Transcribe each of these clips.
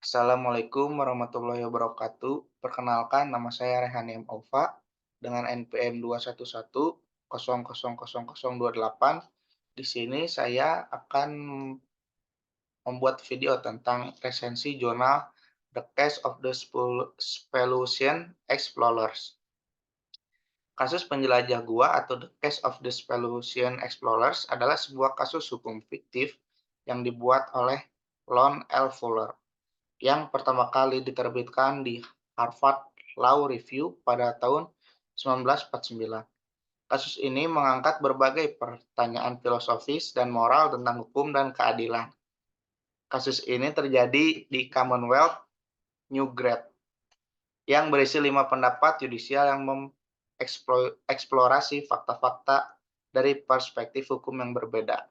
Assalamualaikum warahmatullahi wabarakatuh. Perkenalkan, nama saya Rehan M. Ova dengan NPM 211000028. Di sini saya akan membuat video tentang resensi jurnal The Case of the Speluncean Explorers. Kasus penjelajah gua atau The Case of the Speluncean Explorers adalah sebuah kasus hukum fiktif yang dibuat oleh Lon L. Fuller yang pertama kali diterbitkan di Harvard Law Review pada tahun 1949. Kasus ini mengangkat berbagai pertanyaan filosofis dan moral tentang hukum dan keadilan. Kasus ini terjadi di Commonwealth New Grade yang berisi 5 pendapat yudisial yang mengeksplorasi fakta-fakta dari perspektif hukum yang berbeda.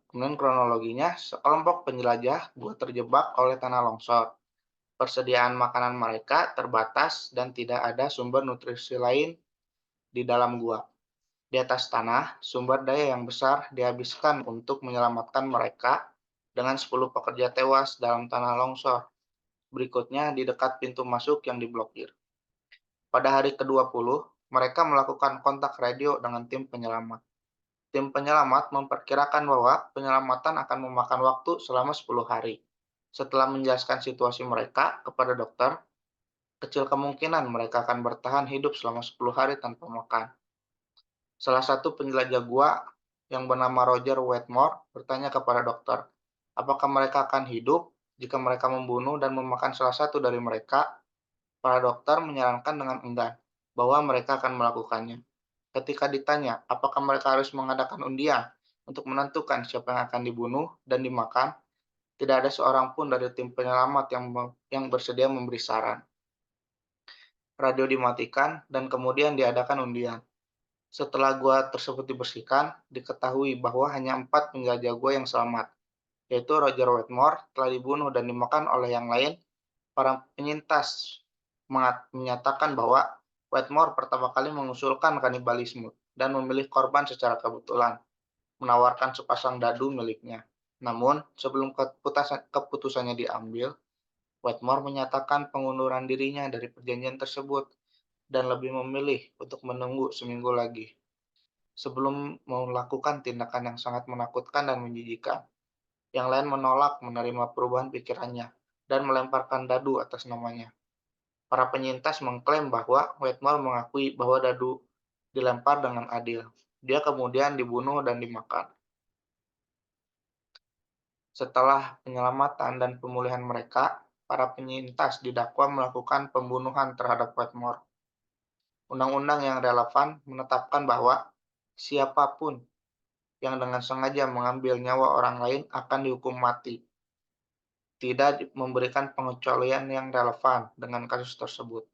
Kemudian kronologinya, sekelompok penjelajah gua terjebak oleh tanah longsor. Persediaan makanan mereka terbatas dan tidak ada sumber nutrisi lain di dalam gua. Di atas tanah, sumber daya yang besar dihabiskan untuk menyelamatkan mereka dengan 10 pekerja tewas dalam tanah longsor. Berikutnya di dekat pintu masuk yang diblokir. Pada hari ke-20, mereka melakukan kontak radio dengan tim penyelamat. Tim penyelamat memperkirakan bahwa penyelamatan akan memakan waktu selama 10 hari. Setelah menjelaskan situasi mereka kepada dokter, kecil kemungkinan mereka akan bertahan hidup selama 10 hari tanpa makan. Salah satu penjelajah gua yang bernama Roger Wetmore bertanya kepada dokter, apakah mereka akan hidup jika mereka membunuh dan memakan salah satu dari mereka? Para dokter menyarankan dengan enggan bahwa mereka akan melakukannya. Ketika ditanya apakah mereka harus mengadakan undian untuk menentukan siapa yang akan dibunuh dan dimakan, tidak ada seorang pun dari tim penyelamat yang bersedia memberi saran. Radio dimatikan dan kemudian diadakan undian. Setelah gua tersebut dibersihkan, diketahui bahwa hanya 4 penjelajah gua yang selamat, yaitu Roger Wetmore telah dibunuh dan dimakan oleh yang lain. Para penyintas menyatakan bahwa Wetmore pertama kali mengusulkan kanibalisme dan memilih korban secara kebetulan, menawarkan sepasang dadu miliknya. Namun, sebelum keputusannya diambil, Wetmore menyatakan pengunduran dirinya dari perjanjian tersebut dan lebih memilih untuk menunggu seminggu lagi sebelum melakukan tindakan yang sangat menakutkan dan menjijikan. Yang lain menolak menerima perubahan pikirannya dan melemparkan dadu atas namanya. Para penyintas mengklaim bahwa Wetmore mengakui bahwa dadu dilempar dengan adil. Dia kemudian dibunuh dan dimakan. Setelah penyelamatan dan pemulihan mereka, para penyintas didakwa melakukan pembunuhan terhadap Wetmore. Undang-undang yang relevan menetapkan bahwa siapapun yang dengan sengaja mengambil nyawa orang lain akan dihukum mati. Tidak memberikan pengecualian yang relevan dengan kasus tersebut.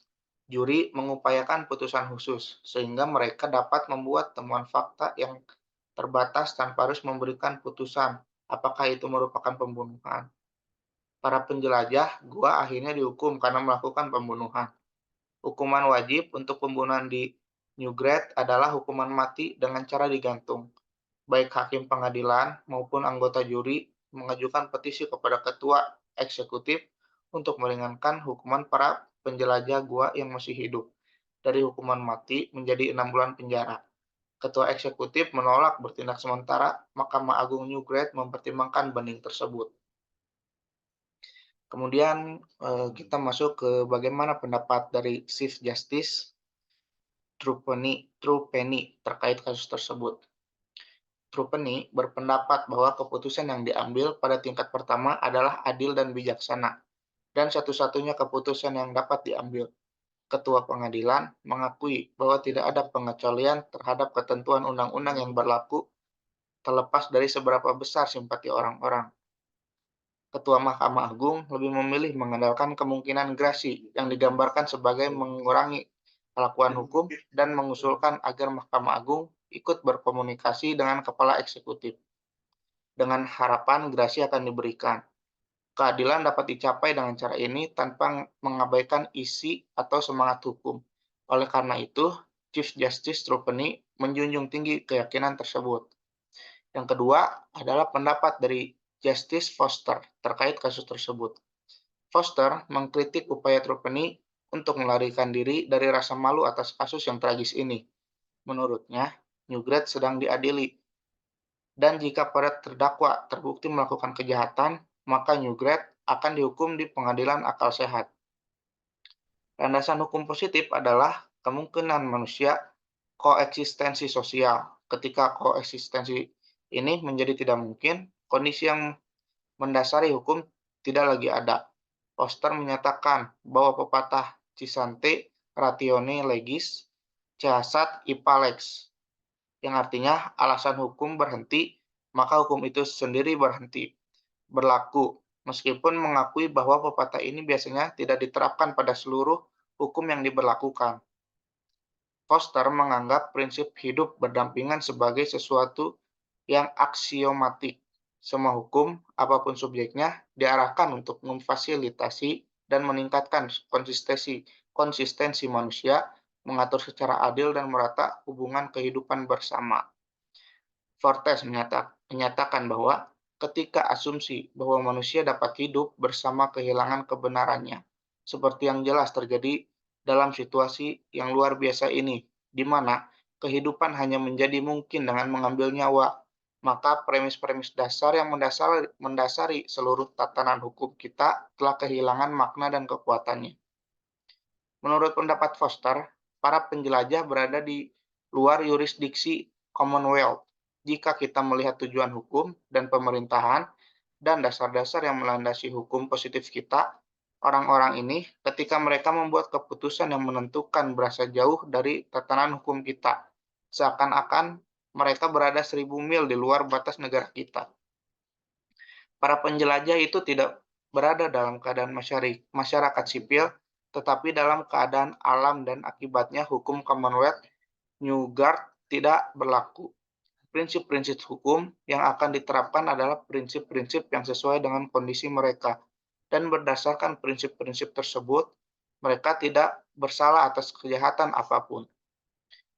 Juri mengupayakan putusan khusus, sehingga mereka dapat membuat temuan fakta yang terbatas tanpa harus memberikan putusan apakah itu merupakan pembunuhan. Para penjelajah gua akhirnya dihukum karena melakukan pembunuhan. Hukuman wajib untuk pembunuhan di New Grade adalah hukuman mati dengan cara digantung. Baik hakim pengadilan maupun anggota juri mengajukan petisi kepada ketua eksekutif untuk meringankan hukuman para penjelajah gua yang masih hidup dari hukuman mati menjadi 6 bulan penjara. Ketua eksekutif menolak bertindak sementara, Mahkamah Agung New Grade mempertimbangkan banding tersebut. Kemudian kita masuk ke bagaimana pendapat dari Chief Justice Trupeni terkait kasus tersebut. Trupeni berpendapat bahwa keputusan yang diambil pada tingkat pertama adalah adil dan bijaksana, dan satu-satunya keputusan yang dapat diambil. Ketua pengadilan mengakui bahwa tidak ada pengecualian terhadap ketentuan undang-undang yang berlaku terlepas dari seberapa besar simpati orang-orang. Ketua Mahkamah Agung lebih memilih mengandalkan kemungkinan grasi yang digambarkan sebagai mengurangi kelakuan hukum dan mengusulkan agar Mahkamah Agung ikut berkomunikasi dengan kepala eksekutif dengan harapan grasi akan diberikan. Keadilan dapat dicapai dengan cara ini tanpa mengabaikan isi atau semangat hukum. Oleh karena itu, Chief Justice Trupeni menjunjung tinggi keyakinan tersebut. Yang kedua adalah pendapat dari Justice Foster terkait kasus tersebut. Foster mengkritik upaya Trupani untuk melarikan diri dari rasa malu atas kasus yang tragis ini. Menurutnya, Newgret sedang diadili, dan jika para terdakwa terbukti melakukan kejahatan, maka Newgret akan dihukum di pengadilan akal sehat. Landasan hukum positif adalah kemungkinan manusia koeksistensi sosial. Ketika koeksistensi ini menjadi tidak mungkin, kondisi yang mendasari hukum tidak lagi ada. Foster menyatakan bahwa pepatah Cisante ratione legis, cesat ipsa lex, yang artinya alasan hukum berhenti, maka hukum itu sendiri berhenti berlaku, meskipun mengakui bahwa pepatah ini biasanya tidak diterapkan pada seluruh hukum yang diberlakukan. Foster menganggap prinsip hidup berdampingan sebagai sesuatu yang aksiomatik. Semua hukum, apapun subjeknya, diarahkan untuk memfasilitasi dan meningkatkan konsistensi manusia, mengatur secara adil dan merata hubungan kehidupan bersama. Fortes menyatakan bahwa ketika asumsi bahwa manusia dapat hidup bersama kehilangan kebenarannya, seperti yang jelas terjadi dalam situasi yang luar biasa ini, di mana kehidupan hanya menjadi mungkin dengan mengambil nyawa, maka premis-premis dasar yang mendasari seluruh tatanan hukum kita telah kehilangan makna dan kekuatannya. Menurut pendapat Foster, para penjelajah berada di luar yurisdiksi Commonwealth. Jika kita melihat tujuan hukum dan pemerintahan dan dasar-dasar yang melandasi hukum positif kita, orang-orang ini ketika mereka membuat keputusan yang menentukan berasa jauh dari tatanan hukum kita, seakan-akan mereka berada 1000 mil di luar batas negara kita. Para penjelajah itu tidak berada dalam keadaan masyarakat sipil, tetapi dalam keadaan alam, dan akibatnya hukum Commonwealth Newgard tidak berlaku. Prinsip-prinsip hukum yang akan diterapkan adalah prinsip-prinsip yang sesuai dengan kondisi mereka, dan berdasarkan prinsip-prinsip tersebut, mereka tidak bersalah atas kejahatan apapun.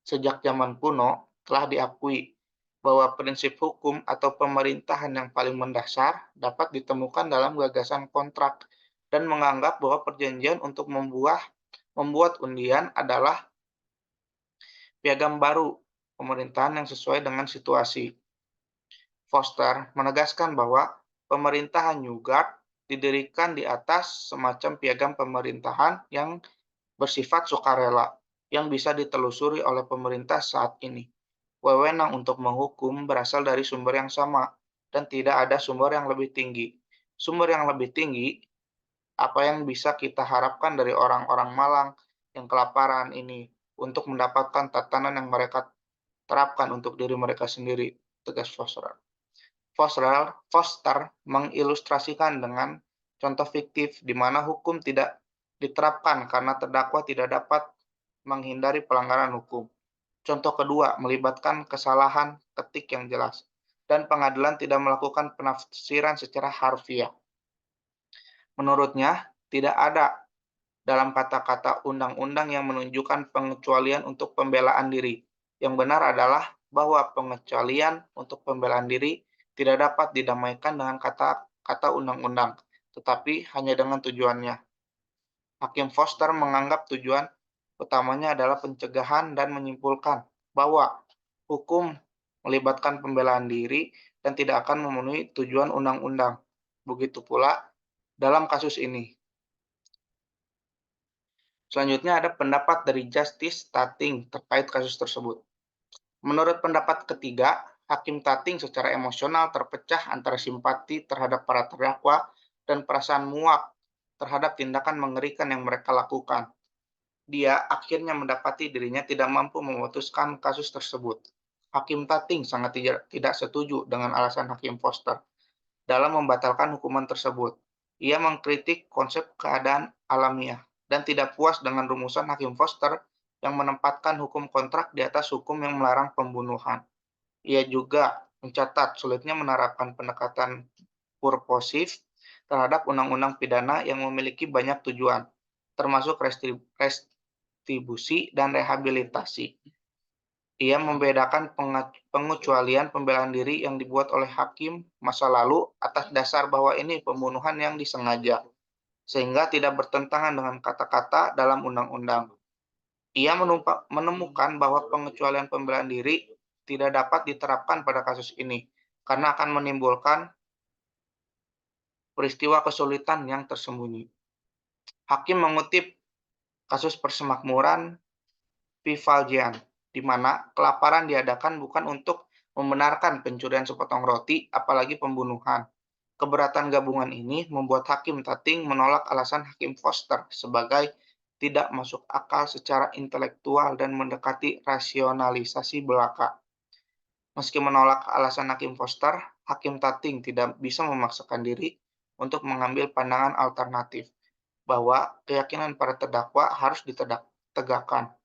Sejak zaman kuno, telah diakui bahwa prinsip hukum atau pemerintahan yang paling mendasar dapat ditemukan dalam gagasan kontrak, dan menganggap bahwa perjanjian untuk membuat undian adalah piagam baru pemerintahan yang sesuai dengan situasi. Foster menegaskan bahwa pemerintahan Newgard didirikan di atas semacam piagam pemerintahan yang bersifat sukarela, yang bisa ditelusuri oleh pemerintah saat ini. Wewenang untuk menghukum berasal dari sumber yang sama, dan tidak ada sumber yang lebih tinggi. Sumber yang lebih tinggi, apa yang bisa kita harapkan dari orang-orang malang yang kelaparan ini untuk mendapatkan tatanan yang mereka terapkan untuk diri mereka sendiri, tegas Foster. Foster mengilustrasikan dengan contoh fiktif di mana hukum tidak diterapkan karena terdakwa tidak dapat menghindari pelanggaran hukum. Contoh kedua melibatkan kesalahan ketik yang jelas, dan pengadilan tidak melakukan penafsiran secara harfiah. Menurutnya, tidak ada dalam kata-kata undang-undang yang menunjukkan pengecualian untuk pembelaan diri. Yang benar adalah bahwa pengecualian untuk pembelaan diri tidak dapat didamaikan dengan kata-kata undang-undang, tetapi hanya dengan tujuannya. Hakim Foster menganggap tujuan utamanya adalah pencegahan dan menyimpulkan bahwa hukum melibatkan pembelaan diri dan tidak akan memenuhi tujuan undang-undang. Begitu pula dalam kasus ini. Selanjutnya ada pendapat dari Justice Tating terkait kasus tersebut. Menurut pendapat ketiga, Hakim Tating secara emosional terpecah antara simpati terhadap para terdakwa dan perasaan muak terhadap tindakan mengerikan yang mereka lakukan. Dia akhirnya mendapati dirinya tidak mampu memutuskan kasus tersebut. Hakim Tating sangat tidak setuju dengan alasan Hakim Foster dalam membatalkan hukuman tersebut. Ia mengkritik konsep keadaan alamiah dan tidak puas dengan rumusan Hakim Foster yang menempatkan hukum kontrak di atas hukum yang melarang pembunuhan. Ia juga mencatat sulitnya menerapkan pendekatan purposif terhadap undang-undang pidana yang memiliki banyak tujuan, termasuk retribusi dan rehabilitasi. Ia membedakan pengecualian pembelaan diri yang dibuat oleh hakim masa lalu atas dasar bahwa ini pembunuhan yang disengaja, sehingga tidak bertentangan dengan kata-kata dalam undang-undang. Ia menemukan bahwa pengecualian pembelaan diri tidak dapat diterapkan pada kasus ini, karena akan menimbulkan peristiwa kesulitan yang tersembunyi. Hakim mengutip kasus persemakmuran Vivaldian, di mana kelaparan diadakan bukan untuk membenarkan pencurian sepotong roti, apalagi pembunuhan. Keberatan gabungan ini membuat Hakim Tating menolak alasan Hakim Foster sebagai tidak masuk akal secara intelektual dan mendekati rasionalisasi belaka. Meski menolak alasan Hakim Foster, Hakim Tating tidak bisa memaksakan diri untuk mengambil pandangan alternatif bahwa keyakinan para terdakwa harus ditegakkan.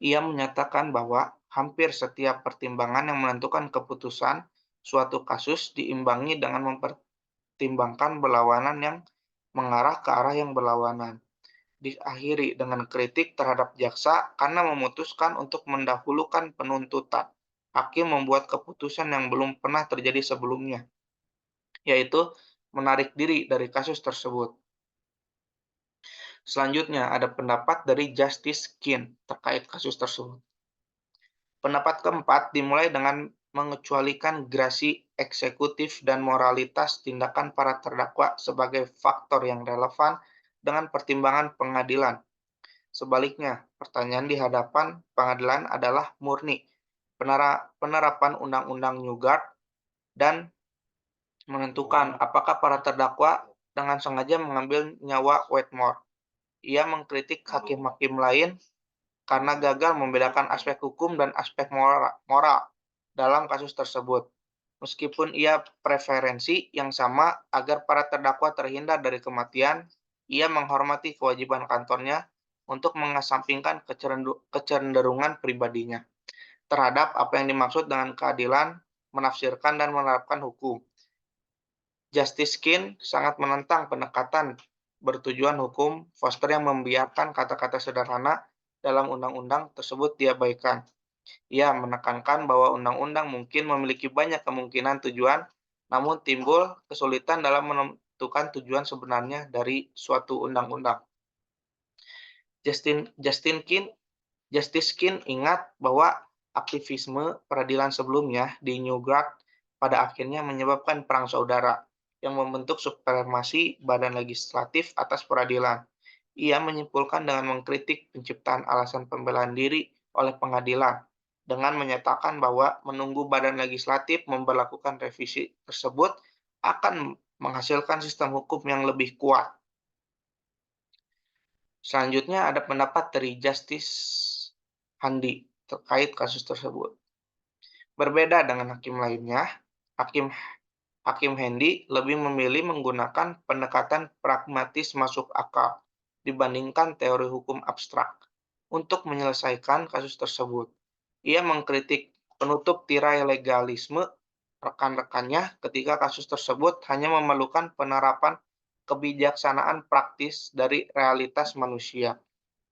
Ia menyatakan bahwa hampir setiap pertimbangan yang menentukan keputusan suatu kasus diimbangi dengan mempertimbangkan berlawanan yang mengarah ke arah yang berlawanan. Diakhiri dengan kritik terhadap jaksa karena memutuskan untuk mendahulukan penuntutan. Hakim membuat keputusan yang belum pernah terjadi sebelumnya, yaitu menarik diri dari kasus tersebut. Selanjutnya ada pendapat dari Justice Kin terkait kasus tersebut. Pendapat keempat dimulai dengan mengecualikan grasi eksekutif dan moralitas tindakan para terdakwa sebagai faktor yang relevan dengan pertimbangan pengadilan. Sebaliknya, pertanyaan di hadapan pengadilan adalah murni penerapan Undang-Undang Newgard dan menentukan apakah para terdakwa dengan sengaja mengambil nyawa Wetmore. Ia mengkritik hakim-hakim lain karena gagal membedakan aspek hukum dan aspek moral dalam kasus tersebut. Meskipun ia preferensi yang sama agar para terdakwa terhindar dari kematian, ia menghormati kewajiban kantornya untuk mengesampingkan kecenderungan pribadinya terhadap apa yang dimaksud dengan keadilan, menafsirkan dan menerapkan hukum. Justice Kin sangat menentang pendekatan bertujuan hukum Foster yang membiarkan kata-kata sederhana dalam undang-undang tersebut diabaikan. Ia menekankan bahwa undang-undang mungkin memiliki banyak kemungkinan tujuan, namun timbul kesulitan dalam menentukan tujuan sebenarnya dari suatu undang-undang. Justice Kin ingat bahwa aktivisme peradilan sebelumnya di Newgard pada akhirnya menyebabkan perang saudara yang membentuk supremasi badan legislatif atas peradilan. Ia menyimpulkan dengan mengkritik penciptaan alasan pembelaan diri oleh pengadilan dengan menyatakan bahwa menunggu badan legislatif memberlakukan revisi tersebut akan menghasilkan sistem hukum yang lebih kuat. Selanjutnya ada pendapat dari Justice Handi terkait kasus tersebut. Berbeda dengan hakim lainnya, Hakim Hakim Hendi lebih memilih menggunakan pendekatan pragmatis masuk akal dibandingkan teori hukum abstrak untuk menyelesaikan kasus tersebut. Ia mengkritik penutup tirai legalisme rekan-rekannya ketika kasus tersebut hanya memerlukan penerapan kebijaksanaan praktis dari realitas manusia.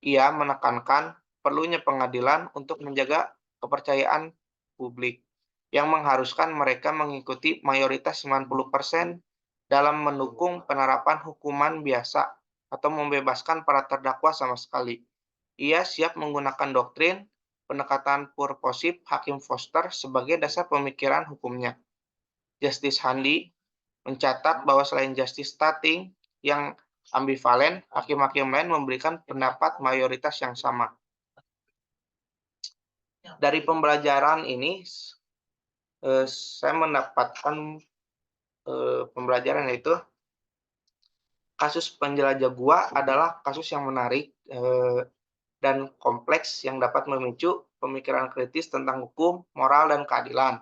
Ia menekankan perlunya pengadilan untuk menjaga kepercayaan publik yang mengharuskan mereka mengikuti mayoritas 90% dalam mendukung penerapan hukuman biasa atau membebaskan para terdakwa sama sekali. Ia siap menggunakan doktrin pendekatan purposif Hakim Foster sebagai dasar pemikiran hukumnya. Justice Handi mencatat bahwa selain Justice Tating yang ambivalen, hakim-hakim lain memberikan pendapat mayoritas yang sama. Dari pembelajaran ini, saya mendapatkan pembelajaran yaitu kasus penjelajah gua adalah kasus yang menarik dan kompleks yang dapat memicu pemikiran kritis tentang hukum, moral, dan keadilan.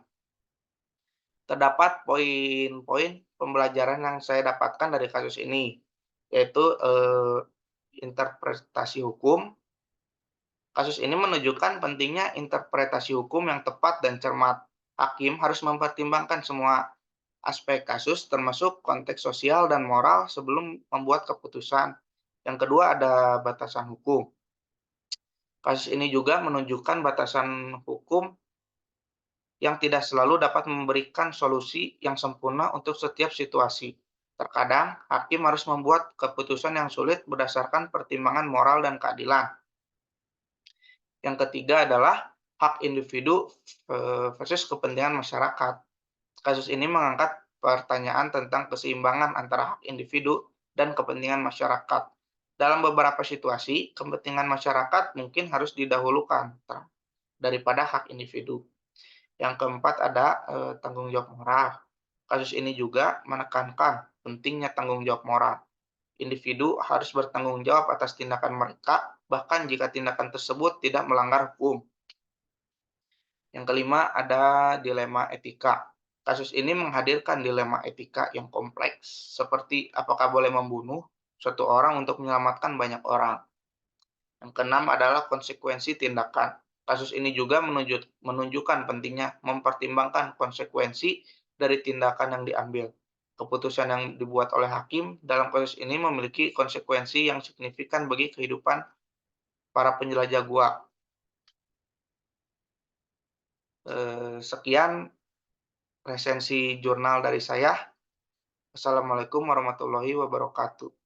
Terdapat poin-poin pembelajaran yang saya dapatkan dari kasus ini, yaitu interpretasi hukum. Kasus ini menunjukkan pentingnya interpretasi hukum yang tepat dan cermat. Hakim harus mempertimbangkan semua aspek kasus, termasuk konteks sosial dan moral sebelum membuat keputusan. Yang kedua ada batasan hukum. Kasus ini juga menunjukkan batasan hukum yang tidak selalu dapat memberikan solusi yang sempurna untuk setiap situasi. Terkadang, hakim harus membuat keputusan yang sulit berdasarkan pertimbangan moral dan keadilan. Yang ketiga adalah hak individu versus kepentingan masyarakat. Kasus ini mengangkat pertanyaan tentang keseimbangan antara hak individu dan kepentingan masyarakat. Dalam beberapa situasi, kepentingan masyarakat mungkin harus didahulukan daripada hak individu. Yang keempat ada tanggung jawab moral. Kasus ini juga menekankan pentingnya tanggung jawab moral. Individu harus bertanggung jawab atas tindakan mereka, bahkan jika tindakan tersebut tidak melanggar hukum. Yang kelima ada dilema etika. Kasus ini menghadirkan dilema etika yang kompleks, seperti apakah boleh membunuh suatu orang untuk menyelamatkan banyak orang. Yang keenam adalah konsekuensi tindakan. Kasus ini juga menunjukkan pentingnya mempertimbangkan konsekuensi dari tindakan yang diambil. Keputusan yang dibuat oleh hakim dalam kasus ini memiliki konsekuensi yang signifikan bagi kehidupan para penjelajah gua. Sekian resensi jurnal dari saya. Assalamualaikum warahmatullahi wabarakatuh.